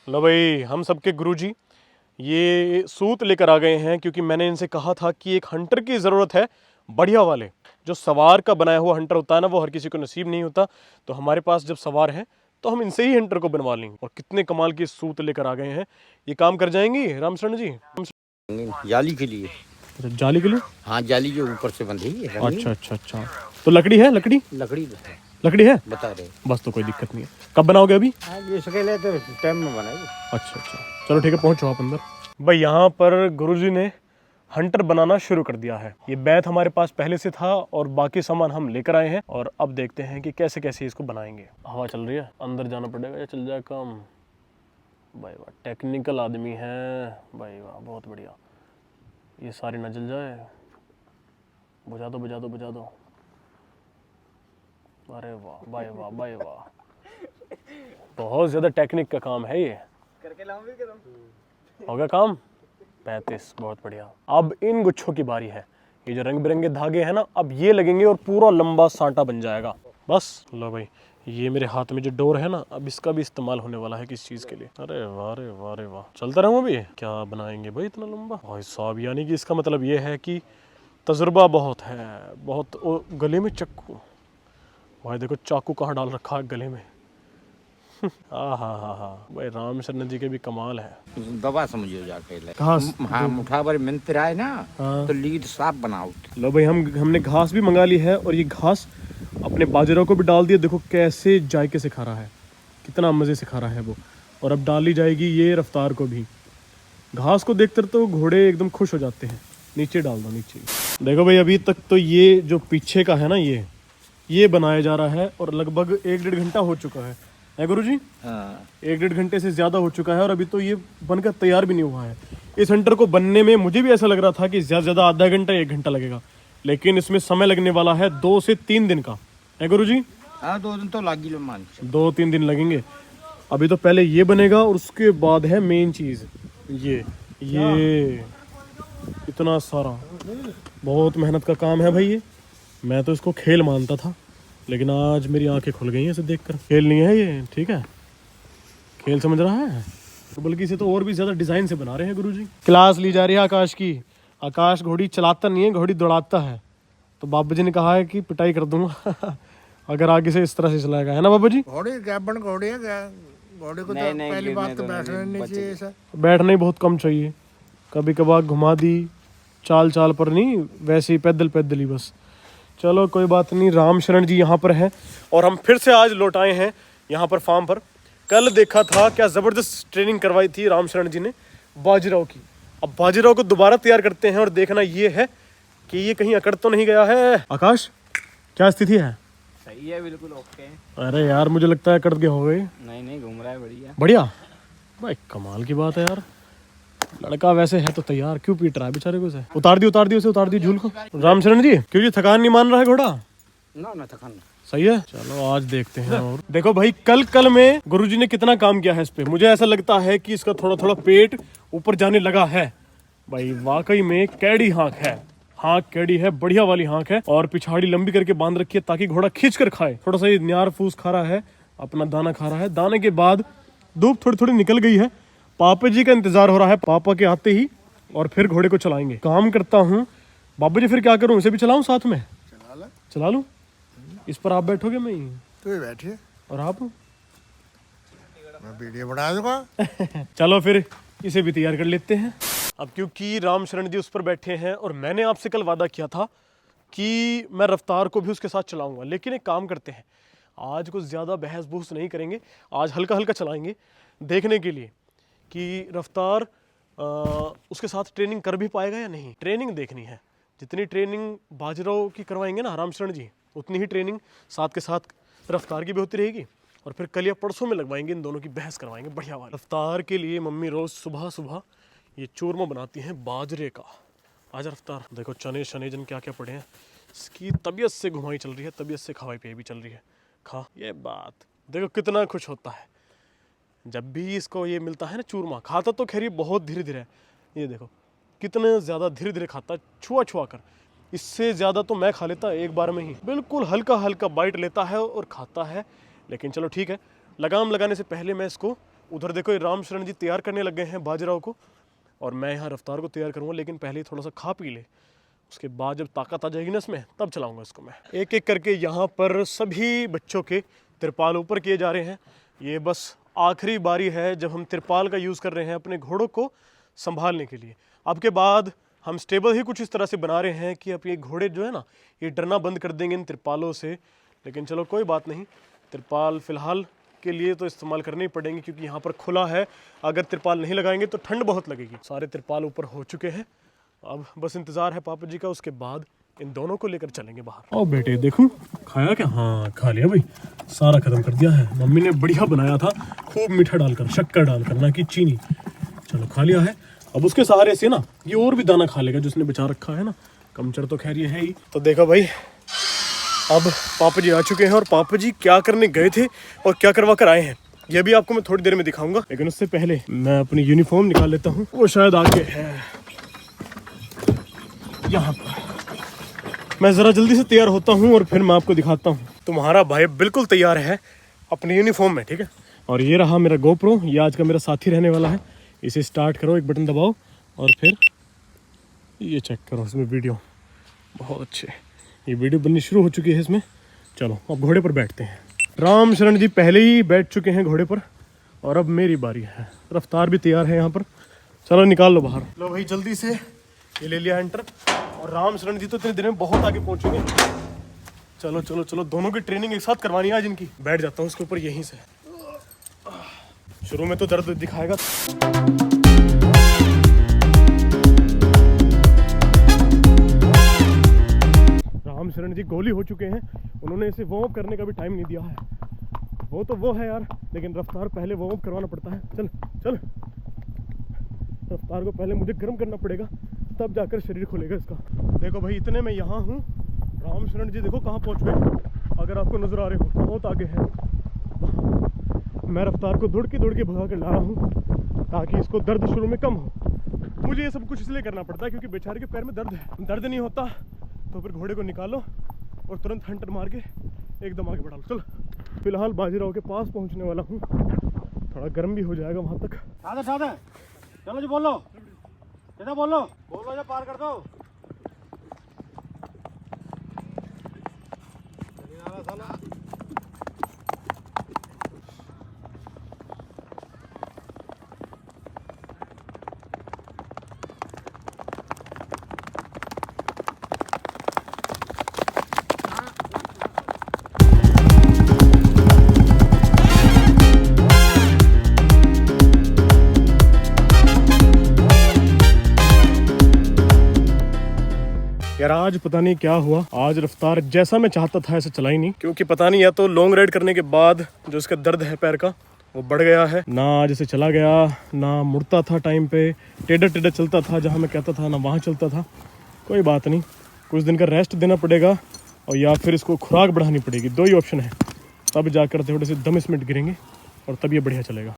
लो भाई, हम सबके गुरुजी ये सूत लेकर आ गए हैं क्योंकि मैंने इनसे कहा था कि एक हंटर की ज़रूरत है, बढ़िया वाले। जो सवार का बनाया हुआ हंटर होता है ना, वो हर किसी को नसीब नहीं होता। तो हमारे पास जब सवार है तो हम इनसे ही हंटर को बनवा लेंगे। और कितने कमाल की सूत लेकर आ गए हैं, ये काम कर जाएंगी रामशरण जी? जाली के लिए। अच्छा, जाली के लिए? हाँ, जाली जो ऊपर से बंधी है। अच्छा अच्छा अच्छा। तो लकड़ी है? लकड़ी लकड़ी है बता रहे। बस, तो कोई दिक्कत नहीं है। कब बनाओगे अभी? ये सकेले तो टाइम में बनाएगी। अच्छा अच्छा, चलो ठीक है, पहुंचो आप अंदर। भाई यहाँ पर गुरुजी ने हंटर बनाना शुरू कर दिया है। ये बैत हमारे पास पहले से था और बाकी सामान हम लेकर आए हैं और अब देखते हैं कि कैसे कैसे इसको बनाएंगे। हवा चल रही है, अंदर जाना पड़ेगा या चल जाए काम। भाई वाह, टेक्निकल आदमी है भाई, वाह बहुत बढ़िया। ये सारी न जल जाए। बुझा दो बुझा दो बुझा दो। अरे वाह भाई वाह भाई वाह, बहुत ज़्यादा टेक्निक का काम है ये। करके लाऊं? हो गया काम? 35, बहुत बढ़िया। अब इन गुच्छों की बारी है। ये जो रंग बिरंगे धागे हैं ना, अब ये लगेंगे और पूरा लंबा सांटा बन जाएगा। बस लो भाई, ये मेरे हाथ में जो डोर है ना, अब इसका भी इस्तेमाल होने वाला है किस चीज़ के लिए। अरे वाह रे वाह रे वाह, चलता रहूँ अभी। क्या बनाएंगे भाई इतना लंबा? भाई साहब, यानी कि इसका मतलब ये है कि तजुर्बा बहुत है, बहुत। गले में चाकू, भाई देखो चाकू कहाँ डाल रखा है गले में। हाँ हाँ हाँ हाँ, भाई राम शरण जी के भी कमाल है। दवा समझो जाके। घास? हाँ, मुठा भर मिंत्र आए ना। हाँ। तो लीड साफ बनाओ। लो भाई, हमने घास भी मंगा ली है और ये घास अपने बाजरों को भी डाल दिया। देखो कैसे जायके से खा रहा है, कितना मज़े से खा रहा है वो। और अब डाली जाएगी ये रफ्तार को भी। घास को देखकर तो घोड़े एकदम खुश हो जाते हैं। नीचे डाल दो, नीचे। देखो भाई, अभी तक तो ये जो पीछे का है ना, ये बनाया जा रहा है और लगभग 1-1.5 घंटा हो चुका है गुरुजी? हाँ। 1-1.5 घंटे से ज़्यादा हो चुका है और अभी तो ये बनकर तैयार भी नहीं हुआ है। इस हंटर को बनने में मुझे भी ऐसा लग रहा था कि ज़्यादा से ज़्यादा आधा घंटा 1 घंटा लगेगा, लेकिन इसमें समय लगने वाला है 2 से 3 दिन का। है गुरुजी? हाँ, 2 दिन तो लागी लो मान। 2-3 दिन लगेंगे। अभी तो पहले ये बनेगा और उसके बाद है मेन चीज़, ये इतना सारा। बहुत मेहनत का काम है भाई ये। मैं तो इसको खेल मानता था, लेकिन आज मेरी आंखें खुल गई हैं इसे देखकर। खेल नहीं है ये, ठीक है? खेल समझ रहा है, बल्कि इसे तो और भी ज़्यादा डिज़ाइन से बना रहे हैं गुरुजी। क्लास ली जा रही है आकाश की। आकाश घोड़ी चलाता नहीं है, घोड़ी दौड़ाता है। तो बाबू जी ने कहा है कि पिटाई कर दूंगा अगर आगे से इस तरह से चलाएगा, है ना बाबू जी? घोड़े गैबन घोड़े घोड़े को तो पहली बात तो बैठना नहीं चाहिए सर। बैठना ही बहुत कम चाहिए, कभी कभार घुमा दी, चाल चाल पर नहीं, वैसे ही पैदल पैदल ही बस। चलो कोई बात नहीं। राम शरण जी यहाँ पर हैं और हम फिर से आज लौट आए हैं यहाँ पर फार्म पर। कल देखा था क्या ज़बरदस्त ट्रेनिंग करवाई थी राम शरण जी ने बाजीराव की। अब बाजीराव को दोबारा तैयार करते हैं और देखना ये है कि ये कहीं अकड़ तो नहीं गया है। आकाश, क्या स्थिति है? सही है, बिल्कुल ओके। अरे यार, मुझे लगता है अकड़ गया हो गए। नहीं, घूम रहा है बढ़िया। बढ़िया भाई, कमाल की बात है यार। लड़का वैसे है तो तैयार, क्यों पीट रहा है बेचारे को? उसे उतार दी झूल को। रामशरण जी, क्यों जी थकान नहीं मान रहा है घोड़ा? ना थकान। सही है, चलो आज देखते हैं। और देखो भाई, कल में गुरुजी ने कितना काम किया है इस पे। मुझे ऐसा लगता है कि इसका थोड़ा थोड़ा पेट ऊपर जाने लगा है। भाई वाकई में कैडी हाँक है, हाँक कैडी है, बढ़िया वाली हाँक है। और पिछाड़ी लंबी करके बांध रखी है ताकि घोड़ा खींच कर खाए। थोड़ा सा ये न्यार फूस खा रहा है, अपना दाना खा रहा है। दाने के बाद धूप थोड़ी थोड़ी निकल गई है। पापा जी का इंतजार हो रहा है, पापा के आते ही, और फिर घोड़े को चलाएंगे। काम करता हूँ बाबू जी, फिर क्या करूँ? इसे भी चलाऊं साथ में? चला लूं। इस पर आप बैठोगे? मैं तो बैठिए और आप? मैं वीडियो बना दूंगा। चलो फिर इसे भी तैयार कर लेते हैं। अब क्योंकि राम शरण जी उस पर बैठे हैं और मैंने आपसे कल वादा किया था कि मैं रफ्तार को भी उसके साथ चलाऊंगा, लेकिन एक काम करते हैं, आज कुछ ज़्यादा बहस बहस नहीं करेंगे। आज हल्का हल्का चलाएंगे देखने के लिए कि रफ्तार उसके साथ ट्रेनिंग कर भी पाएगा या नहीं। ट्रेनिंग देखनी है। जितनी ट्रेनिंग बाजीराव की करवाएंगे ना राम शरण जी, उतनी ही ट्रेनिंग साथ के साथ रफ्तार की भी होती रहेगी। और फिर कल या परसों में लगवाएंगे, इन दोनों की बहस करवाएंगे बढ़िया वाली। रफ्तार के लिए मम्मी रोज़ सुबह सुबह ये चूरमा बनाती हैं बाजरे का। आज रफ्तार देखो, चने शनेजन क्या क्या पड़े हैं। इसकी तबीयत से घुमाई चल रही है, तबीयत से खवाई पियाई भी चल रही है। खा, ये बात देखो कितना खुश होता है जब भी इसको ये मिलता है ना चूरमा। खाता तो खैर ये बहुत धीरे धीरे है, ये देखो कितने ज़्यादा धीरे धीरे खाता है, छुआ छुआ कर। इससे ज़्यादा तो मैं खा लेता एक बार में ही। बिल्कुल हल्का हल्का बाइट लेता है और खाता है। लेकिन चलो ठीक है, लगाम लगाने से पहले मैं इसको उधर देखो ये राम शरण जी तैयार करने लग गए हैं बाजीराव को, और मैं यहाँ रफ्तार को तैयार करूँगा, लेकिन पहले ही थोड़ा सा खा पी ले, उसके बाद जब ताकत आ जाएगी ना इसमें तब चलाऊंगा इसको मैं। एक एक करके यहाँ पर सभी बच्चों के तिरपाल ऊपर किए जा रहे हैं। ये बस आखिरी बारी है जब हम तिरपाल का यूज़ कर रहे हैं अपने घोड़ों को संभालने के लिए। अब के बाद हम स्टेबल ही कुछ इस तरह से बना रहे हैं कि अब ये घोड़े जो है ना ये डरना बंद कर देंगे इन तिरपालों से। लेकिन चलो कोई बात नहीं, तिरपाल फ़िलहाल के लिए तो इस्तेमाल करने ही पड़ेंगे क्योंकि यहाँ पर खुला है। अगर तिरपाल नहीं लगाएंगे तो ठंड बहुत लगेगी। सारे तिरपाल ऊपर हो चुके हैं, अब बस इंतज़ार है पापा जी का, उसके बाद इन दोनों को लेकर चलेंगे बाहर। और बेटे देखूं खाया क्या? हाँ खा लिया भाई, सारा खत्म कर दिया है। मम्मी ने बढ़िया बनाया था, खूब मीठा डालकर, शक्कर डालकर, ना कि चीनी। चलो खा लिया है। अब उसके सहारे से ना ये और भी दाना खा लेगा जो उसने बचा रखा है ना। कमचर तो खैर ये है ही। तो देखो भाई अब पापा जी आ चुके हैं, और पापा जी क्या करने गए थे और क्या करवा कर आए हैं ये भी आपको मैं थोड़ी देर में दिखाऊंगा। लेकिन उससे पहले मैं अपनी यूनिफॉर्म निकाल लेता हूँ, वो शायद आगे है यहाँ पर। मैं ज़रा जल्दी से तैयार होता हूँ और फिर मैं आपको दिखाता हूँ। तुम्हारा भाई बिल्कुल तैयार है अपनी यूनिफॉर्म में, ठीक है। और ये रहा मेरा गोप्रो, ये आज का मेरा साथी रहने वाला है। इसे स्टार्ट करो, एक बटन दबाओ और फिर ये चेक करो, इसमें वीडियो बहुत अच्छे, ये वीडियो बननी शुरू हो चुकी है इसमें। चलो अब घोड़े पर बैठते हैं। राम शरण जी पहले ही बैठ चुके हैं घोड़े पर, और अब मेरी बारी है। रफ्तार भी तैयार है यहाँ पर, चलो निकाल लो बाहर। लो भाई जल्दी से ये ले लिया एंटर। और राम शरण जी तो इतने दिन में बहुत आगे पहुँचेंगे। चलो चलो चलो, दोनों की ट्रेनिंग एक साथ करवानी है आज इनकी। बैठ जाता हूँ उसके ऊपर यहीं से। शुरू में तो दर्द दिखाएगा। राम शरण जी गोली हो चुके हैं, उन्होंने इसे वार्म अप करने का भी टाइम नहीं दिया है। वो तो वो है यार, लेकिन रफ्तार पहले वार्म अप करवाना पड़ता है। चल चल, रफ्तार को पहले मुझे गर्म करना पड़ेगा, तब जाकर शरीर खुलेगा इसका। देखो भाई इतने में यहाँ हूँ, राम शरण जी देखो कहाँ पहुँच गए। अगर आपको नजर आ रहे हो बहुत आगे है। मैं रफ्तार को दौड़ के भगा कर ला रहा हूँ ताकि इसको दर्द शुरू में कम हो। मुझे ये सब कुछ इसलिए करना पड़ता है क्योंकि बेचारे के पैर में दर्द है। दर्द नहीं होता तो फिर घोड़े को निकालो और तुरंत हंटर मार के एकदम आगे बढ़ा लो। चलो फिलहाल बाजीराव के पास पहुँचने वाला हूँ, थोड़ा गर्म भी हो जाएगा वहाँ तक। चलो जी बोलो, कितना बोलो बोलो, जो पार कर दो। यार आज पता नहीं क्या हुआ, आज रफ्तार जैसा मैं चाहता था ऐसा चला ही नहीं। क्योंकि पता नहीं, या तो लॉन्ग राइड करने के बाद जो इसका दर्द है पैर का वो बढ़ गया है, ना जैसे चला गया, ना मुड़ता था टाइम पे, टेढ़ा टेढ़ा चलता था जहाँ मैं कहता था ना वहाँ चलता था। कोई बात नहीं, कुछ दिन का रेस्ट देना पड़ेगा और या फिर इसको खुराक बढ़ानी पड़ेगी, दो ही ऑप्शन है। तब जाकर थोड़े से दम इसमें गिरेंगे और तब ये बढ़िया चलेगा।